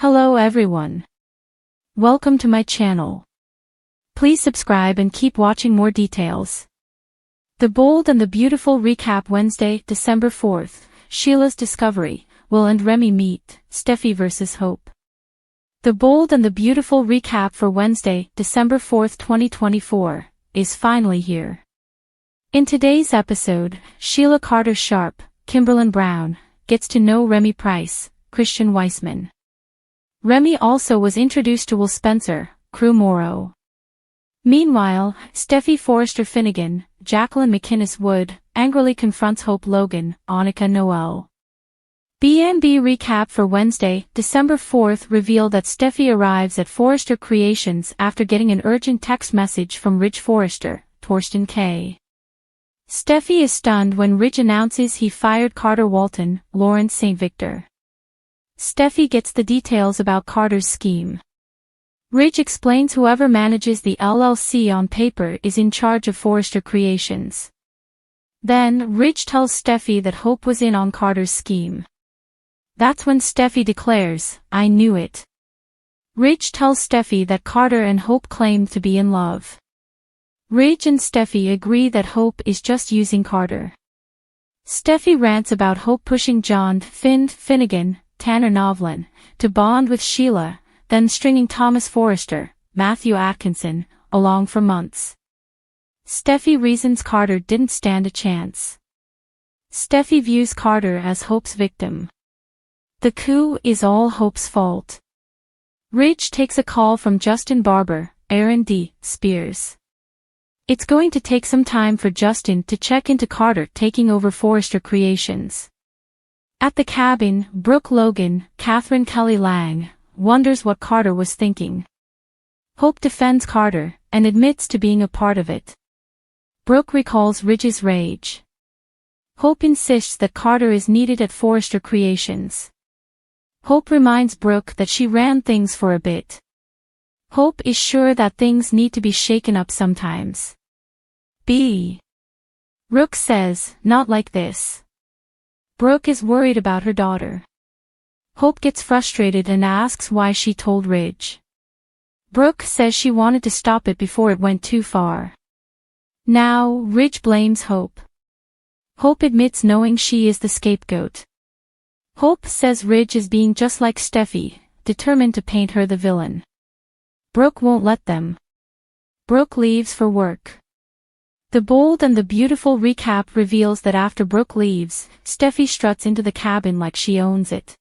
Hello everyone. Welcome to my channel. Please subscribe and keep watching more details. The Bold and the Beautiful recap Wednesday, December 4th, Sheila's discovery, Will and Remy meet, Steffy vs. Hope. The Bold and the Beautiful recap for Wednesday, December 4th, 2024, is finally here. In today's episode, Sheila Carter-Sharp, Kimberlyn Brown, gets to know Remy Price, Christian Weissman. Remy also was introduced to Will Spencer, Crew Morrow. Meanwhile, Steffy Forrester Finnegan, Jacqueline McInnes Wood, angrily confronts Hope Logan, Annika Noel. B&B recap for Wednesday, December 4th revealed that Steffy arrives at Forrester Creations after getting an urgent text message from Ridge Forrester, Torsten K. Steffy is stunned when Ridge announces he fired Carter Walton, Lawrence St. Victor. Steffy gets the details about Carter's scheme. Ridge explains whoever manages the LLC on paper is in charge of Forrester Creations. Then, Ridge tells Steffy that Hope was in on Carter's scheme. That's when Steffy declares, "I knew it." Ridge tells Steffy that Carter and Hope claimed to be in love. Ridge and Steffy agree that Hope is just using Carter. Steffy rants about Hope pushing John Finnegan, Tanner Novlin, to bond with Sheila, then stringing Thomas Forrester, Matthew Atkinson, along for months. Steffy reasons Carter didn't stand a chance. Steffy views Carter as Hope's victim. The coup is all Hope's fault. Ridge takes a call from Justin Barber, Aaron D. Spears. It's going to take some time for Justin to check into Carter taking over Forrester Creations. At the cabin, Brooke Logan, Catherine Kelly Lang, wonders what Carter was thinking. Hope defends Carter, and admits to being a part of it. Brooke recalls Ridge's rage. Hope insists that Carter is needed at Forrester Creations. Hope reminds Brooke that she ran things for a bit. Hope is sure that things need to be shaken up sometimes. Brooke says, "Not like this." Brooke is worried about her daughter. Hope gets frustrated and asks why she told Ridge. Brooke says she wanted to stop it before it went too far. Now, Ridge blames Hope. Hope admits knowing she is the scapegoat. Hope says Ridge is being just like Steffy, determined to paint her the villain. Brooke won't let them. Brooke leaves for work. The Bold and the Beautiful recap reveals that after Brooke leaves, Steffy struts into the cabin like she owns it.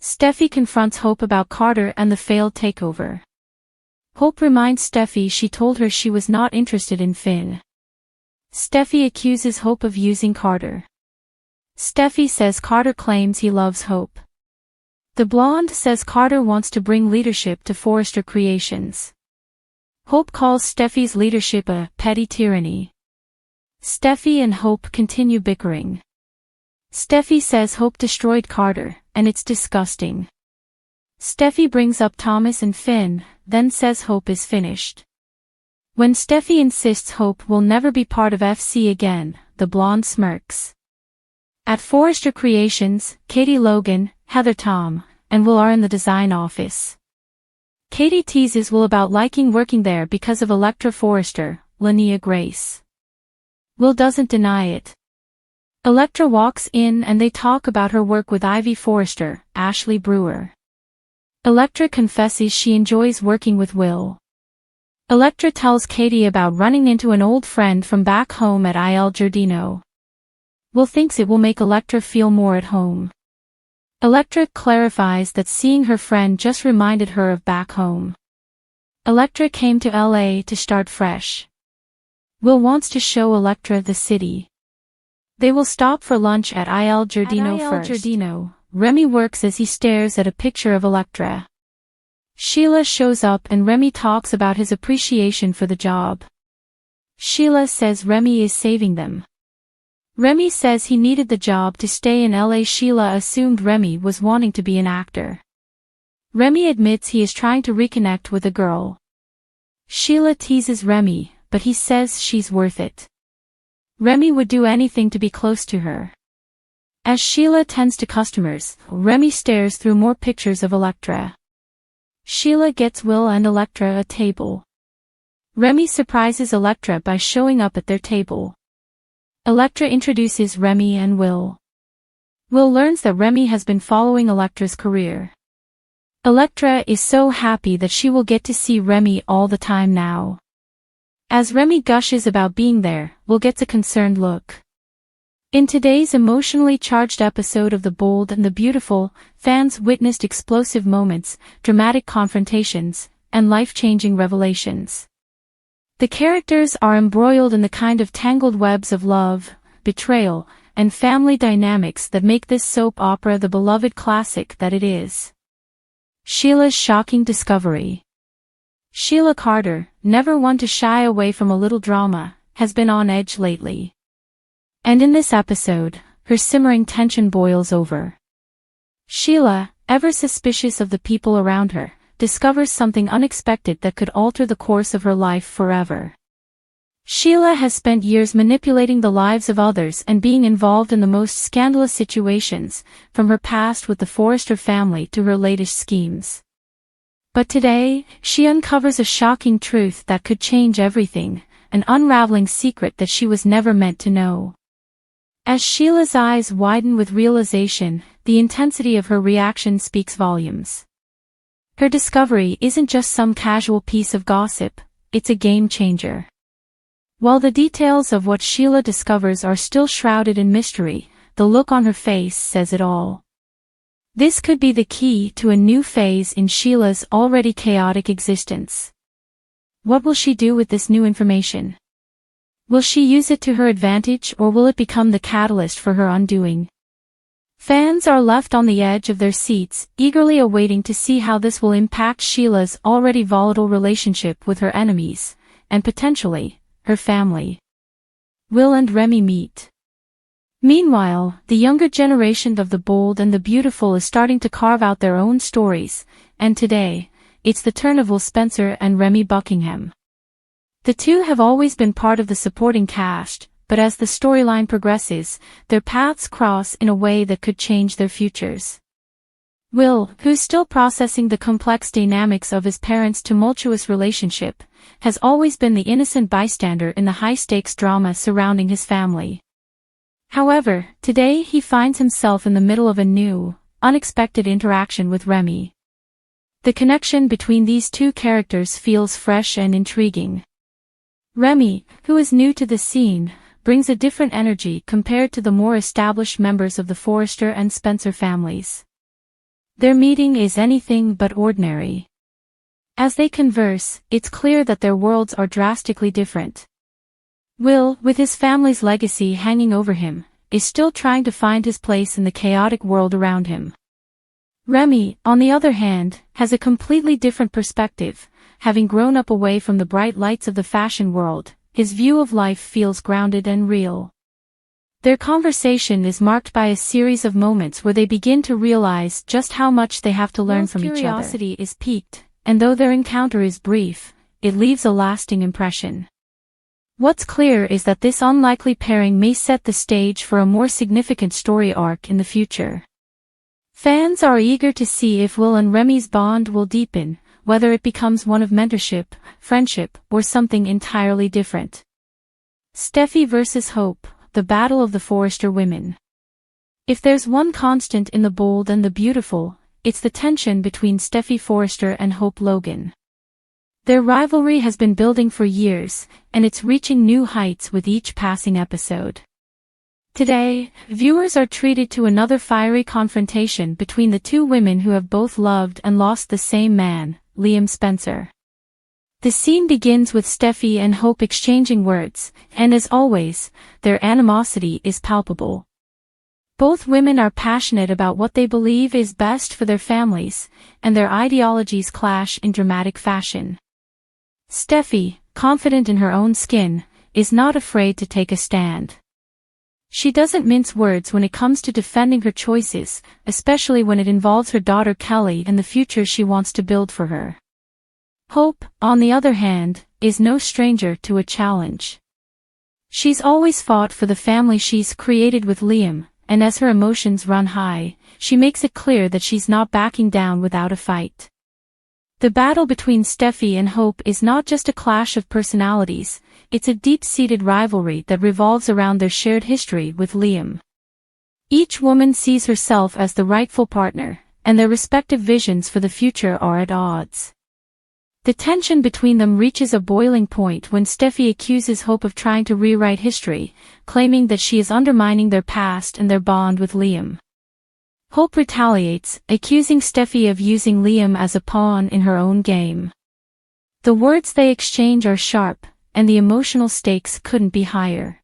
Steffy confronts Hope about Carter and the failed takeover. Hope reminds Steffy she told her she was not interested in Finn. Steffy accuses Hope of using Carter. Steffy says Carter claims he loves Hope. The blonde says Carter wants to bring leadership to Forrester Creations. Hope calls Steffy's leadership a petty tyranny. Steffy and Hope continue bickering. Steffy says Hope destroyed Carter, and it's disgusting. Steffy brings up Thomas and Finn, then says Hope is finished. When Steffy insists Hope will never be part of FC again, the blonde smirks. At Forrester Creations, Katie Logan, Heather Tom, and Will are in the design office. Katie teases Will about liking working there because of Electra Forrester, Linnea Grace. Will doesn't deny it. Electra walks in and they talk about her work with Ivy Forrester, Ashley Brewer. Electra confesses she enjoys working with Will. Electra tells Katie about running into an old friend from back home at Il Giardino. Will thinks it will make Electra feel more at home. Electra clarifies that seeing her friend just reminded her of back home. Electra came to LA to start fresh. Will wants to show Electra the city. They will stop for lunch at Il Giardino first. Remy works as he stares at a picture of Electra. Sheila shows up and Remy talks about his appreciation for the job. Sheila says Remy is saving them. Remy says he needed the job to stay in LA. Sheila assumed Remy was wanting to be an actor. Remy admits he is trying to reconnect with a girl. Sheila teases Remy, but he says she's worth it. Remy would do anything to be close to her. As Sheila tends to customers, Remy stares through more pictures of Electra. Sheila gets Will and Electra a table. Remy surprises Electra by showing up at their table. Electra introduces Remy and Will. Will learns that Remy has been following Electra's career. Electra is so happy that she will get to see Remy all the time now. As Remy gushes about being there, Will gets a concerned look. In today's emotionally charged episode of The Bold and the Beautiful, fans witnessed explosive moments, dramatic confrontations, and life-changing revelations. The characters are embroiled in the kind of tangled webs of love, betrayal, and family dynamics that make this soap opera the beloved classic that it is. Sheila's shocking discovery. Sheila Carter, never one to shy away from a little drama, has been on edge lately. And in this episode, her simmering tension boils over. Sheila, ever suspicious of the people around her, discovers something unexpected that could alter the course of her life forever. Sheila has spent years manipulating the lives of others and being involved in the most scandalous situations, from her past with the Forrester family to her latest schemes. But today, she uncovers a shocking truth that could change everything, an unraveling secret that she was never meant to know. As Sheila's eyes widen with realization, the intensity of her reaction speaks volumes. Her discovery isn't just some casual piece of gossip, it's a game changer. While the details of what Sheila discovers are still shrouded in mystery, the look on her face says it all. This could be the key to a new phase in Sheila's already chaotic existence. What will she do with this new information? Will she use it to her advantage or will it become the catalyst for her undoing? Fans are left on the edge of their seats, eagerly awaiting to see how this will impact Sheila's already volatile relationship with her enemies, and potentially, her family. Will and Remy meet. Meanwhile, the younger generation of The Bold and the Beautiful is starting to carve out their own stories, and today, it's the turn of Will Spencer and Remy Buckingham. The two have always been part of the supporting cast, but as the storyline progresses, their paths cross in a way that could change their futures. Will, who's still processing the complex dynamics of his parents' tumultuous relationship, has always been the innocent bystander in the high-stakes drama surrounding his family. However, today he finds himself in the middle of a new, unexpected interaction with Remy. The connection between these two characters feels fresh and intriguing. Remy, who is new to the scene, brings a different energy compared to the more established members of the Forrester and Spencer families. Their meeting is anything but ordinary. As they converse, it's clear that their worlds are drastically different. Will, with his family's legacy hanging over him, is still trying to find his place in the chaotic world around him. Remy, on the other hand, has a completely different perspective. Having grown up away from the bright lights of the fashion world, his view of life feels grounded and real. Their conversation is marked by a series of moments where they begin to realize just how much they have to learn from each other. Curiosity is piqued, and though their encounter is brief, it leaves a lasting impression. What's clear is that this unlikely pairing may set the stage for a more significant story arc in the future. Fans are eager to see if Will and Remy's bond will deepen, whether it becomes one of mentorship, friendship, or something entirely different. Steffy versus Hope, the battle of the Forrester women. If there's one constant in The Bold and the Beautiful, it's the tension between Steffy Forrester and Hope Logan. Their rivalry has been building for years, and it's reaching new heights with each passing episode. Today, viewers are treated to another fiery confrontation between the two women who have both loved and lost the same man, Liam Spencer. The scene begins with Steffy and Hope exchanging words, and as always, their animosity is palpable. Both women are passionate about what they believe is best for their families, and their ideologies clash in dramatic fashion. Steffy, confident in her own skin, is not afraid to take a stand. She doesn't mince words when it comes to defending her choices, especially when it involves her daughter Kelly and the future she wants to build for her. Hope, on the other hand, is no stranger to a challenge. She's always fought for the family she's created with Liam, and as her emotions run high, she makes it clear that she's not backing down without a fight. The battle between Steffy and Hope is not just a clash of personalities, it's a deep-seated rivalry that revolves around their shared history with Liam. Each woman sees herself as the rightful partner, and their respective visions for the future are at odds. The tension between them reaches a boiling point when Steffy accuses Hope of trying to rewrite history, claiming that she is undermining their past and their bond with Liam. Hope retaliates, accusing Steffy of using Liam as a pawn in her own game. The words they exchange are sharp, and the emotional stakes couldn't be higher.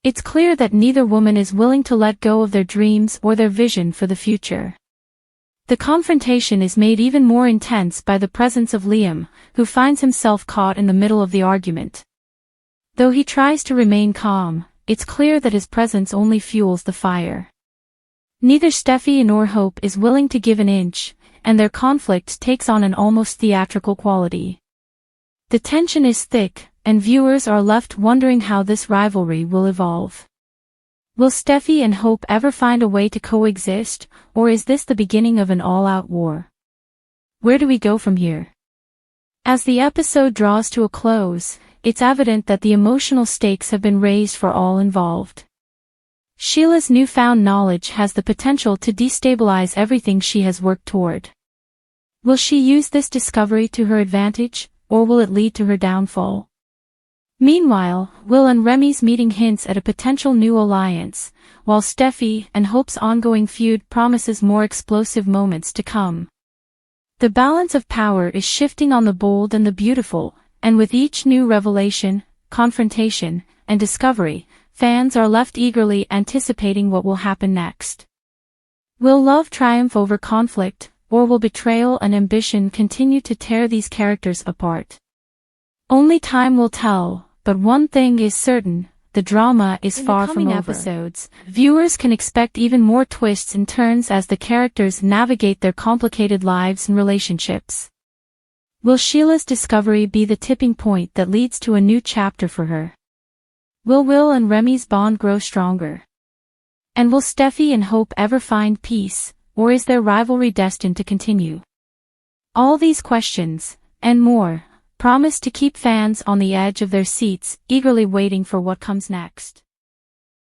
It's clear that neither woman is willing to let go of their dreams or their vision for the future. The confrontation is made even more intense by the presence of Liam, who finds himself caught in the middle of the argument. Though he tries to remain calm, it's clear that his presence only fuels the fire. Neither Steffy nor Hope is willing to give an inch, and their conflict takes on an almost theatrical quality. The tension is thick, and viewers are left wondering how this rivalry will evolve. Will Steffy and Hope ever find a way to coexist, or is this the beginning of an all-out war? Where do we go from here? As the episode draws to a close, it's evident that the emotional stakes have been raised for all involved. Sheila's newfound knowledge has the potential to destabilize everything she has worked toward. Will she use this discovery to her advantage, or will it lead to her downfall? Meanwhile, Will and Remy's meeting hints at a potential new alliance, while Steffy and Hope's ongoing feud promises more explosive moments to come. The balance of power is shifting on the bold and the beautiful, and with each new revelation, confrontation, and discovery, fans are left eagerly anticipating what will happen next. Will love triumph over conflict, or will betrayal and ambition continue to tear these characters apart? Only time will tell, but one thing is certain, the drama is far from over. In the coming episodes, viewers can expect even more twists and turns as the characters navigate their complicated lives and relationships. Will Sheila's discovery be the tipping point that leads to a new chapter for her? Will Will and Remy's bond grow stronger? And will Steffy and Hope ever find peace, or is their rivalry destined to continue? All these questions, and more, promise to keep fans on the edge of their seats, eagerly waiting for what comes next.